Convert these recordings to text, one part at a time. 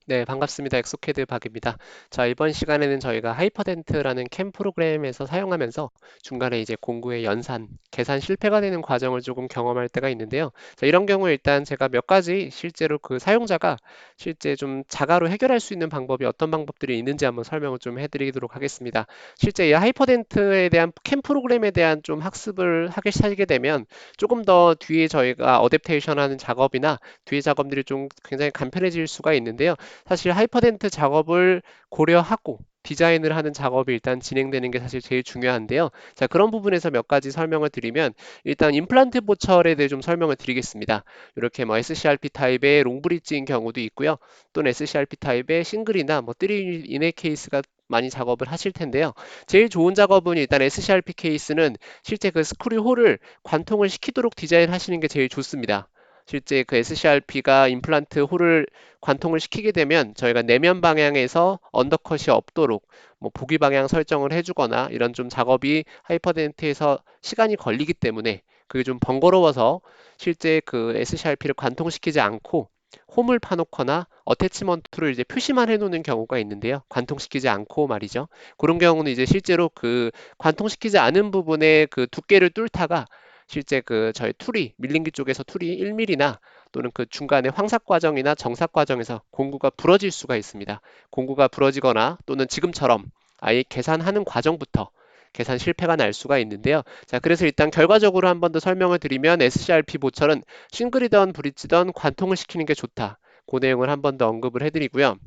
네, 반갑습니다. 엑소캐드 박입니다. 자, 이번 시간에는 저희가 하이퍼덴트라는 캠 프로그램에서 사용하면서 중간에 이제 공구의 연산, 계산 실패가 되는 과정을 조금 경험할 때가 있는데요. 자, 이런 경우에 일단 제가 몇 가지 실제로 그 사용자가 실제 좀 자가로 해결할 수 있는 방법이 어떤 방법들이 있는지 한번 설명을 좀 해드리도록 하겠습니다. 실제 이 하이퍼덴트에 대한 캠 프로그램에 대한 좀 학습을 하게 되면 조금 더 뒤에 저희가 어댑테이션 하는 작업이나 뒤에 작업들이 좀 굉장히 간편해질 수가 있는데요. 사실 하이퍼덴트 작업을 고려하고 디자인을 하는 작업이 일단 진행되는 게 사실 제일 중요한데요. 자, 그런 부분에서 몇 가지 설명을 드리면 일단 임플란트 보철에 대해 좀 설명을 드리겠습니다. 이렇게 뭐 SCRP 타입의 롱브릿지인 경우도 있고요. 또는 SCRP 타입의 싱글이나 뭐 3인의 케이스가 많이 작업을 하실 텐데요. 제일 좋은 작업은 일단 SCRP 케이스는 실제 그 스크류 홀을 관통을 시키도록 디자인하시는 게 제일 좋습니다. 실제 그 SCRP가 임플란트 홀을 관통을 시키게 되면 저희가 내면 방향에서 언더컷이 없도록 뭐 보기 방향 설정을 해주거나 이런 좀 작업이 하이퍼덴트에서 시간이 걸리기 때문에 그게 좀 번거로워서 실제 그 SCRP를 관통시키지 않고 홈을 파놓거나 어태치먼트를 이제 표시만 해놓는 경우가 있는데요. 관통시키지 않고 말이죠. 그런 경우는 이제 실제로 그 관통시키지 않은 부분의 그 두께를 뚫다가 실제 그 저희 투리 밀링기 쪽에서 투리 1mm나 또는 그 중간에 황삭 과정이나 정삭 과정에서 공구가 부러질 수가 있습니다. 공구가 부러지거나 또는 지금처럼 아예 계산하는 과정부터 계산 실패가 날 수가 있는데요. 자, 그래서 일단 결과적으로 한 번 더 설명을 드리면 SCRP 보철은 싱글이던 브릿지던 관통을 시키는 게 좋다. 그 내용을 한 번 더 언급을 해드리고요.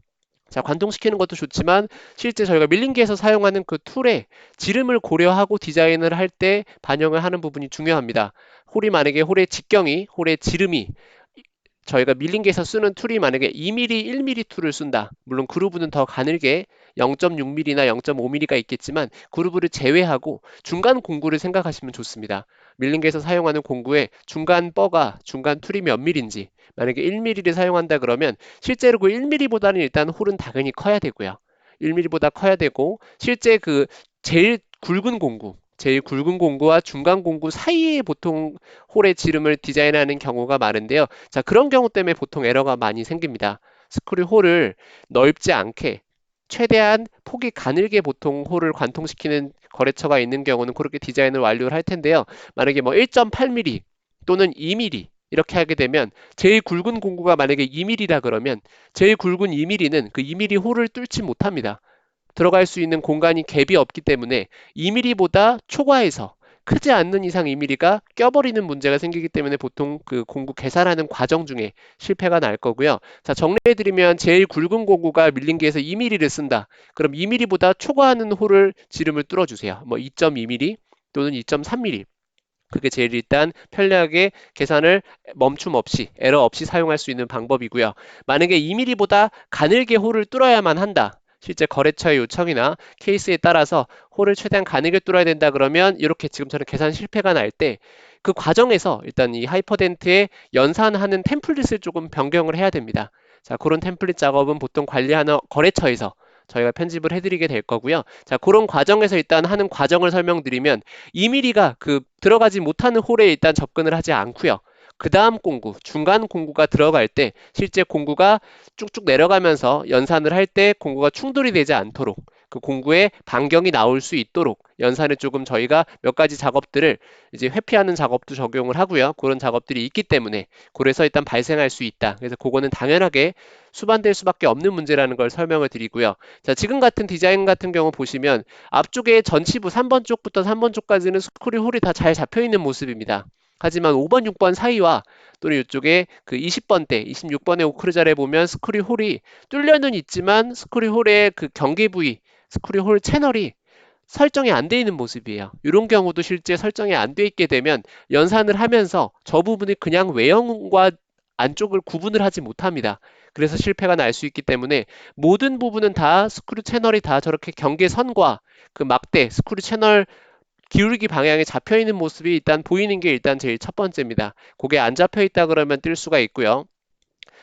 자, 관통시키는 것도 좋지만 실제 저희가 밀링기에서 사용하는 그 툴에 지름을 고려하고 디자인을 할 때 반영을 하는 부분이 중요합니다. 홀이 만약에 홀의 직경이, 홀의 지름이 저희가 밀링기에서 쓰는 툴이 만약에 2mm, 1mm 툴을 쓴다. 물론 그루브는 더 가늘게 0.6mm나 0.5mm가 있겠지만 그루브를 제외하고 중간 공구를 생각하시면 좋습니다. 밀링기에서 사용하는 공구의 중간 뻐가 중간 툴이 몇 mm인지 만약에 1mm를 사용한다 그러면 실제로 그 1mm보다는 일단 홀은 당연히 커야 되고요. 1mm보다 커야 되고 실제 그 제일 굵은 공구와 중간 공구 사이에 보통 홀의 지름을 디자인하는 경우가 많은데요. 자, 그런 경우 때문에 보통 에러가 많이 생깁니다. 스크류 홀을 넓지 않게 최대한 폭이 가늘게 보통 홀을 관통시키는 거래처가 있는 경우는 그렇게 디자인을 완료를 할 텐데요. 만약에 뭐 1.8mm 또는 2mm 이렇게 하게 되면 제일 굵은 공구가 만약에 2mm라 그러면 제일 굵은 2mm는 그 2mm 홀을 뚫지 못합니다. 들어갈 수 있는 공간이 갭이 없기 때문에 2mm보다 초과해서 크지 않는 이상 2mm가 껴버리는 문제가 생기기 때문에 보통 그 공구 계산하는 과정 중에 실패가 날 거고요. 자, 정리해드리면 제일 굵은 공구가 밀링기에서 2mm를 쓴다. 그럼 2mm보다 초과하는 홀을 지름을 뚫어주세요. 뭐 2.2mm 또는 2.3mm. 그게 제일 일단 편리하게 계산을 멈춤 없이 에러 없이 사용할 수 있는 방법이고요. 만약에 2mm보다 가늘게 홀을 뚫어야만 한다. 실제 거래처의 요청이나 케이스에 따라서 홀을 최대한 가늘게 뚫어야 된다 그러면 이렇게 지금처럼 계산 실패가 날 때 그 과정에서 일단 이 하이퍼덴트에 연산하는 템플릿을 조금 변경을 해야 됩니다. 자, 그런 템플릿 작업은 보통 관리하는 거래처에서 저희가 편집을 해드리게 될 거고요. 자, 그런 과정에서 일단 하는 과정을 설명드리면 2mm가 그 들어가지 못하는 홀에 일단 접근을 하지 않고요. 그 다음 공구, 중간 공구가 들어갈 때 실제 공구가 쭉쭉 내려가면서 연산을 할 때 공구가 충돌이 되지 않도록 그 공구의 반경이 나올 수 있도록 연산을 조금 저희가 몇 가지 작업들을 이제 회피하는 작업도 적용을 하고요. 그런 작업들이 있기 때문에 그래서 일단 발생할 수 있다. 그래서 그거는 당연하게 수반될 수밖에 없는 문제라는 걸 설명을 드리고요. 자, 지금 같은 디자인 같은 경우 보시면 앞쪽에 전치부 3번 쪽부터 3번 쪽까지는 스크류 홀이 다 잘 잡혀 있는 모습입니다. 하지만 5번, 6번 사이와 또는 이쪽에 그 20번대, 26번의 오크루자를 보면 스크류 홀이 뚫려는 있지만 스크류 홀의 그 경계 부위, 스크류 홀 채널이 설정이 안 돼 있는 모습이에요. 이런 경우도 실제 설정이 안 돼 있게 되면 연산을 하면서 저 부분이 그냥 외형과 안쪽을 구분을 하지 못합니다. 그래서 실패가 날 수 있기 때문에 모든 부분은 다 스크류 채널이 다 저렇게 경계선과 그 막대, 스크류 채널 기울기 방향에 잡혀 있는 모습이 일단 보이는 게 일단 제일 첫 번째입니다. 그게 안 잡혀 있다 그러면 뜰 수가 있고요.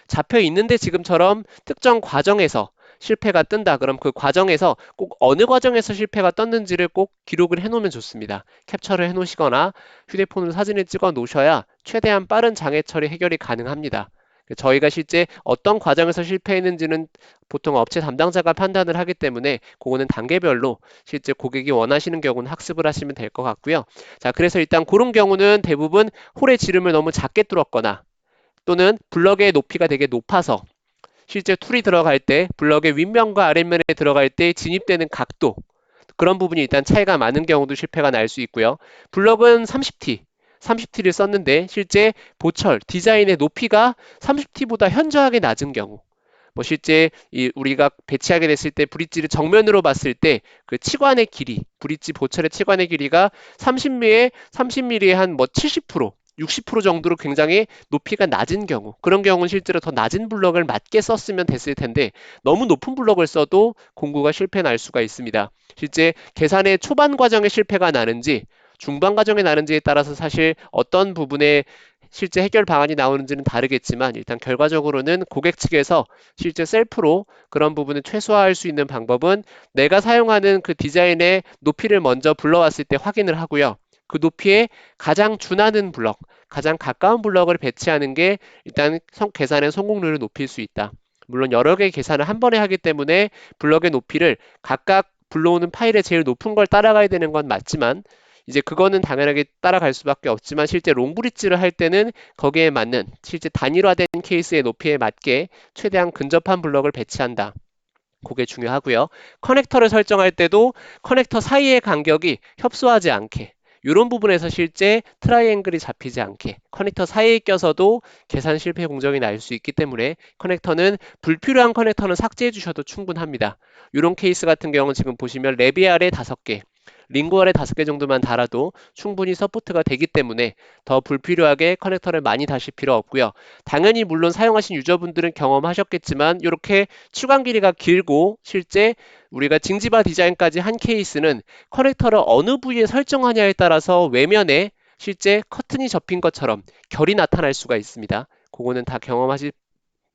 잡혀 있는데 지금처럼 특정 과정에서 실패가 뜬다. 그럼 그 과정에서 꼭 어느 과정에서 실패가 떴는지를 꼭 기록을 해 놓으면 좋습니다. 캡처를 해 놓으시거나 휴대폰으로 사진을 찍어 놓으셔야 최대한 빠른 장애 처리 해결이 가능합니다. 저희가 실제 어떤 과정에서 실패했는지는 보통 업체 담당자가 판단을 하기 때문에 그거는 단계별로 실제 고객이 원하시는 경우는 학습을 하시면 될 것 같고요. 자, 그래서 일단 그런 경우는 대부분 홀의 지름을 너무 작게 뚫었거나 또는 블럭의 높이가 되게 높아서 실제 툴이 들어갈 때 블럭의 윗면과 아랫면에 들어갈 때 진입되는 각도, 그런 부분이 일단 차이가 많은 경우도 실패가 날 수 있고요. 블럭은 30T, 30T를 썼는데 실제 보철, 디자인의 높이가 30T보다 현저하게 낮은 경우, 뭐 실제 우리가 배치하게 됐을 때 브릿지를 정면으로 봤을 때 그 치관의 길이, 브릿지 보철의 치관의 길이가 30mm에 한 뭐 70%, 60% 정도로 굉장히 높이가 낮은 경우, 그런 경우는 실제로 더 낮은 블럭을 맞게 썼으면 됐을 텐데 너무 높은 블럭을 써도 공구가 실패 날 수가 있습니다. 실제 계산의 초반 과정에 실패가 나는지 중반 과정에 나는지에 따라서 사실 어떤 부분에 실제 해결 방안이 나오는지는 다르겠지만 일단 결과적으로는 고객 측에서 실제 셀프로 그런 부분을 최소화할 수 있는 방법은 내가 사용하는 그 디자인의 높이를 먼저 불러왔을 때 확인을 하고요. 그 높이에 가장 준하는 블럭, 가장 가까운 블럭을 배치하는 게 일단 계산의 성공률을 높일 수 있다. 물론 여러 개의 계산을 한 번에 하기 때문에 블럭의 높이를 각각 불러오는 파일의 제일 높은 걸 따라가야 되는 건 맞지만 이제 그거는 당연하게 따라갈 수밖에 없지만 실제 롱브릿지를 할 때는 거기에 맞는 실제 단일화된 케이스의 높이에 맞게 최대한 근접한 블럭을 배치한다. 그게 중요하고요. 커넥터를 설정할 때도 커넥터 사이의 간격이 협소하지 않게, 이런 부분에서 실제 트라이앵글이 잡히지 않게 커넥터 사이에 껴서도 계산 실패 공정이 날 수 있기 때문에 커넥터는 불필요한 커넥터는 삭제해 주셔도 충분합니다. 이런 케이스 같은 경우는 지금 보시면 레비알에 5개, 링구얼에 5개 정도만 달아도 충분히 서포트가 되기 때문에 더 불필요하게 커넥터를 많이 다실 필요 없고요. 당연히 물론 사용하신 유저분들은 경험하셨겠지만 이렇게 추간 길이가 길고 실제 우리가 징지바 디자인까지 한 케이스는 커넥터를 어느 부위에 설정하냐에 따라서 외면에 실제 커튼이 접힌 것처럼 결이 나타날 수가 있습니다. 그거는 다 경험하실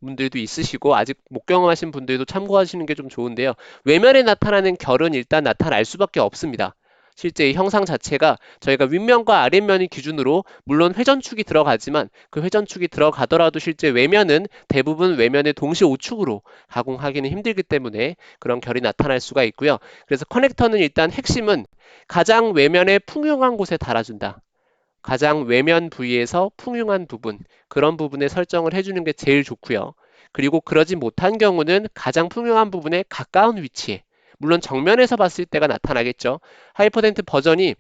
분들도 있으시고 아직 못 경험하신 분들도 참고하시는 게 좀 좋은데요. 외면에 나타나는 결은 일단 나타날 수밖에 없습니다. 실제 이 형상 자체가 저희가 윗면과 아랫면이 기준으로 물론 회전축이 들어가지만 그 회전축이 들어가더라도 실제 외면은 대부분 외면의 동시 우측으로 가공하기는 힘들기 때문에 그런 결이 나타날 수가 있고요. 그래서 커넥터는 일단 핵심은 가장 외면에 풍요한 곳에 달아준다. 가장 외면 부위에서 풍요한 부분, 그런 부분에 설정을 해주는 게 제일 좋고요. 그리고 그러지 못한 경우는 가장 풍요한 부분에 가까운 위치에, 물론 정면에서 봤을 때가 나타나겠죠. 하이퍼덴트 버전이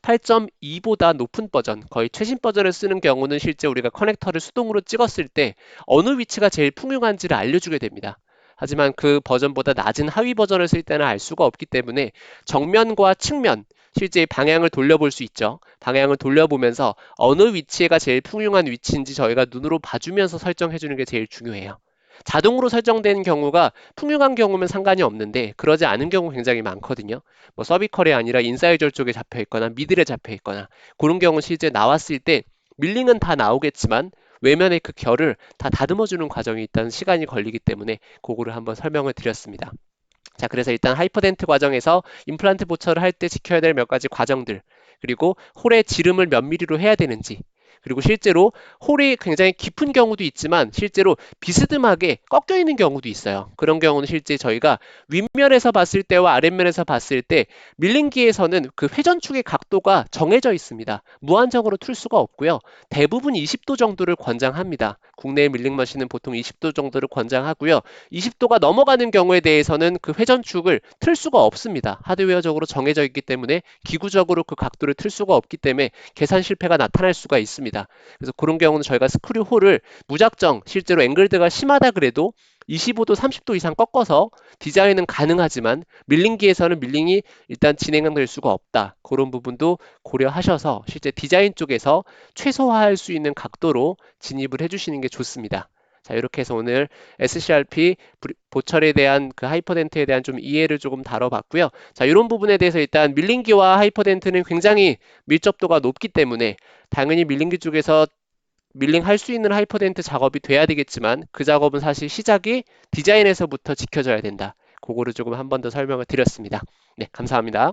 8.2보다 높은 버전, 거의 최신 버전을 쓰는 경우는 실제 우리가 커넥터를 수동으로 찍었을 때 어느 위치가 제일 풍요한지를 알려주게 됩니다. 하지만 그 버전보다 낮은 하위 버전을 쓸 때는 알 수가 없기 때문에 정면과 측면, 실제 방향을 돌려볼 수 있죠. 방향을 돌려보면서 어느 위치가 제일 풍요한 위치인지 저희가 눈으로 봐주면서 설정해주는 게 제일 중요해요. 자동으로 설정된 경우가 풍요한 경우면 상관이 없는데 그러지 않은 경우 굉장히 많거든요. 뭐 서비컬이 아니라 인사이저 쪽에 잡혀 있거나 미들에 잡혀 있거나 그런 경우 실제 나왔을 때 밀링은 다 나오겠지만 외면의 그 결을 다 다듬어주는 과정이 일단 시간이 걸리기 때문에 그거를 한번 설명을 드렸습니다. 자, 그래서 일단 하이퍼덴트 과정에서 임플란트 보철을 할 때 지켜야 될 몇 가지 과정들, 그리고 홀의 지름을 몇 미리로 해야 되는지, 그리고 실제로 홀이 굉장히 깊은 경우도 있지만 실제로 비스듬하게 꺾여 있는 경우도 있어요. 그런 경우는 실제 저희가 윗면에서 봤을 때와 아랫면에서 봤을 때 밀링기에서는 그 회전축의 각도가 정해져 있습니다. 무한정으로 틀 수가 없고요. 대부분 20도 정도를 권장합니다. 국내 밀링머신은 보통 20도 정도를 권장하고요. 20도가 넘어가는 경우에 대해서는 그 회전축을 틀 수가 없습니다. 하드웨어적으로 정해져 있기 때문에 기구적으로 그 각도를 틀 수가 없기 때문에 계산 실패가 나타날 수가 있습니다. 그래서 그런 경우는 저희가 스크류 홀을 무작정 실제로 앵글드가 심하다 그래도 25도, 30도 이상 꺾어서 디자인은 가능하지만 밀링기에서는 밀링이 일단 진행될 수가 없다. 그런 부분도 고려하셔서 실제 디자인 쪽에서 최소화할 수 있는 각도로 진입을 해주시는 게 좋습니다. 자, 이렇게 해서 오늘 SCRP 보철에 대한 그 하이퍼덴트에 대한 좀 이해를 조금 다뤄봤고요. 자, 이런 부분에 대해서 일단 밀링기와 하이퍼덴트는 굉장히 밀접도가 높기 때문에 당연히 밀링기 쪽에서 밀링 할 수 있는 하이퍼덴트 작업이 돼야 되겠지만 그 작업은 사실 시작이 디자인에서부터 지켜져야 된다. 그거를 조금 한 번 더 설명을 드렸습니다. 네, 감사합니다.